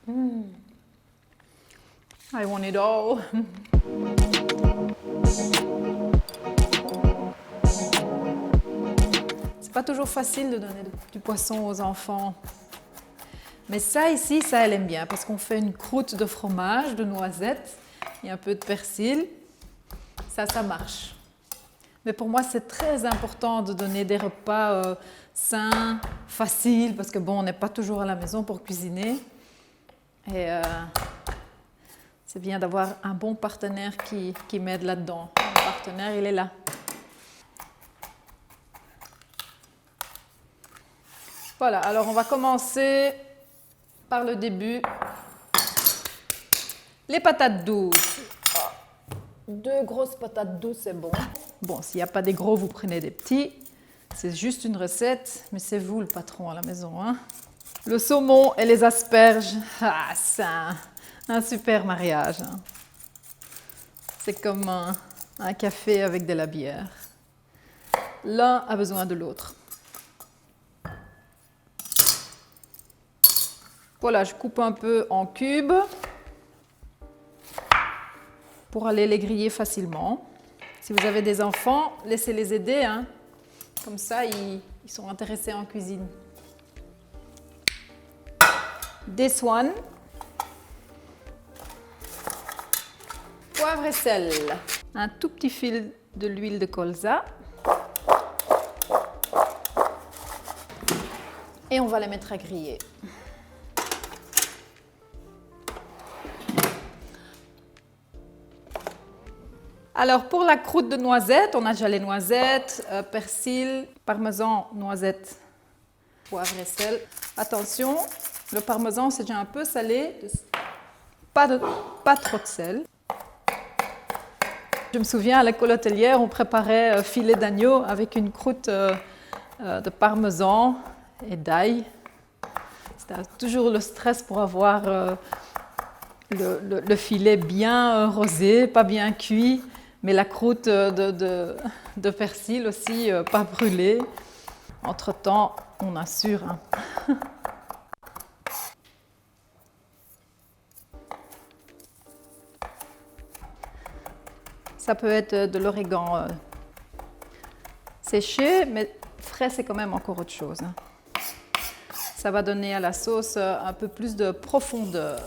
I want it all. C'est pas toujours facile de donner du poisson aux enfants. Mais ça ici, ça elle aime bien parce qu'on fait une croûte de fromage, de noisettes et un peu de persil. Ça marche. Mais pour moi, c'est très important de donner des repas sains, faciles, parce que bon, on n'est pas toujours à la maison pour cuisiner. Et c'est bien d'avoir un bon partenaire qui m'aide là-dedans. Mon partenaire, il est là. Voilà, alors on va commencer par le début. Les patates douces. 2 grosses patates douces, c'est bon. Bon, s'il n'y a pas des gros, vous prenez des petits. C'est juste une recette, mais c'est vous le patron à la maison, hein. Le saumon et les asperges, c'est un super mariage, hein. C'est comme un café avec de la bière. L'un a besoin de l'autre. Voilà, je coupe un peu en cubes pour aller les griller facilement. Si vous avez des enfants, laissez-les aider, hein. Comme ça, ils sont intéressés en cuisine. Des swan, poivre et sel, un tout petit fil de l'huile de colza et on va les mettre à griller. Alors pour la croûte de noisettes, on a déjà les noisettes, persil, parmesan, noisettes, poivre et sel. Attention, le parmesan c'est déjà un peu salé, pas trop de sel. Je me souviens à l'école hôtelière, on préparait filet d'agneau avec une croûte de parmesan et d'ail. C'était toujours le stress pour avoir le filet bien rosé, pas bien cuit. Mais la croûte de persil aussi, pas brûlée. Entre-temps, on assure. Hein. Ça peut être de l'origan séché, mais frais, c'est quand même encore autre chose. Hein. Ça va donner à la sauce un peu plus de profondeur.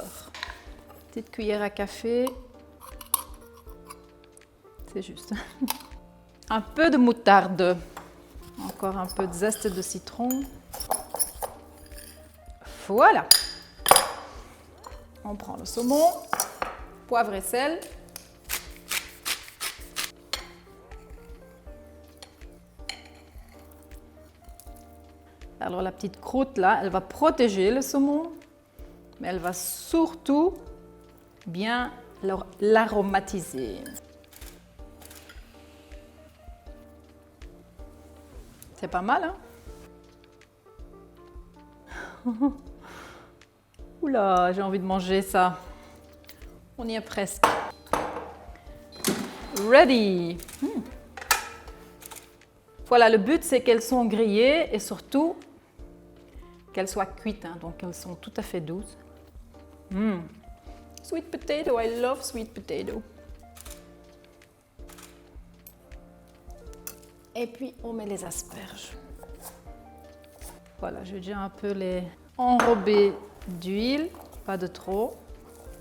Petite cuillère à café. C'est juste. Un peu de moutarde. Encore un peu de zeste de citron. Voilà. On prend le saumon, poivre et sel. Alors la petite croûte là, elle va protéger le saumon, mais elle va surtout bien l'aromatiser. C'est pas mal, hein? Oula, j'ai envie de manger ça. On y est presque. Ready! Voilà, le but c'est qu'elles sont grillées et surtout qu'elles soient cuites, hein, donc elles sont tout à fait douces. Sweet potato, I love sweet potato. Et puis on met les asperges. Voilà, je vais déjà un peu les enrober d'huile, pas de trop,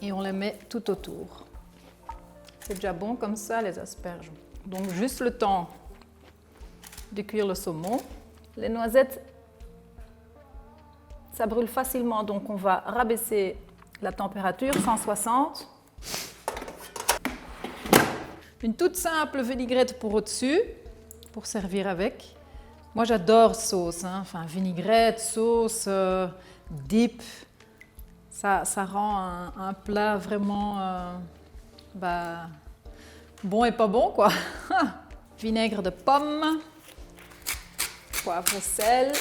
et on les met tout autour. C'est déjà bon comme ça les asperges. Donc juste le temps de cuire le saumon. Les noisettes, ça brûle facilement, donc on va rabaisser la température, 160. Une toute simple vinaigrette pour au-dessus, pour servir avec. Moi j'adore sauce, hein. Enfin vinaigrette, sauce, dip. Ça rend un plat vraiment bon et pas bon, quoi. Vinaigre de pomme, poivre et sel.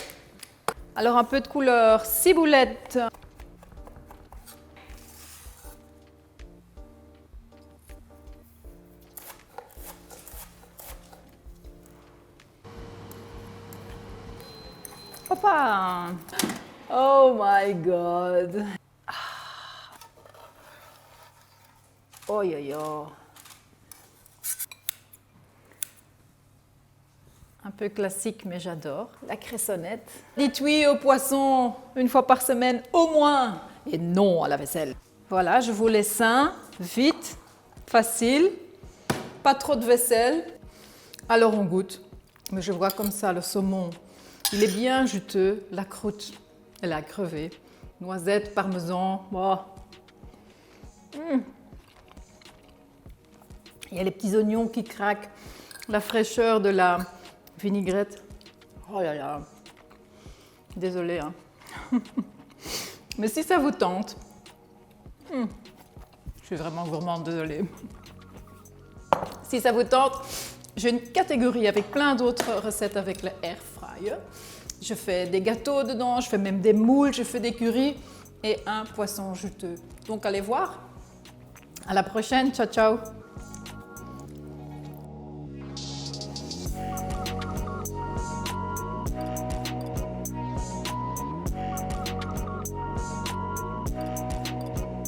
Alors un peu de couleur ciboulette. Hoppa! Oh my god! Oh, yo, yo. Un peu classique, mais j'adore. La cressonnette. Dites oui au poisson une fois par semaine au moins. Et non à la vaisselle. Voilà, je voulais sain, vite, facile, pas trop de vaisselle. Alors on goûte. Mais je vois comme ça le saumon. Il est bien juteux. La croûte, elle a crevé. Noisettes, parmesan. Oh. Il y a les petits oignons qui craquent. La fraîcheur de la vinaigrette. Oh là là. Désolée. Hein. Mais si ça vous tente, je suis vraiment gourmande, désolée. Si ça vous tente, j'ai une catégorie avec plein d'autres recettes avec le air fryer. Je fais des gâteaux dedans, je fais même des moules, je fais des currys et un poisson juteux. Donc allez voir. À la prochaine, ciao ciao.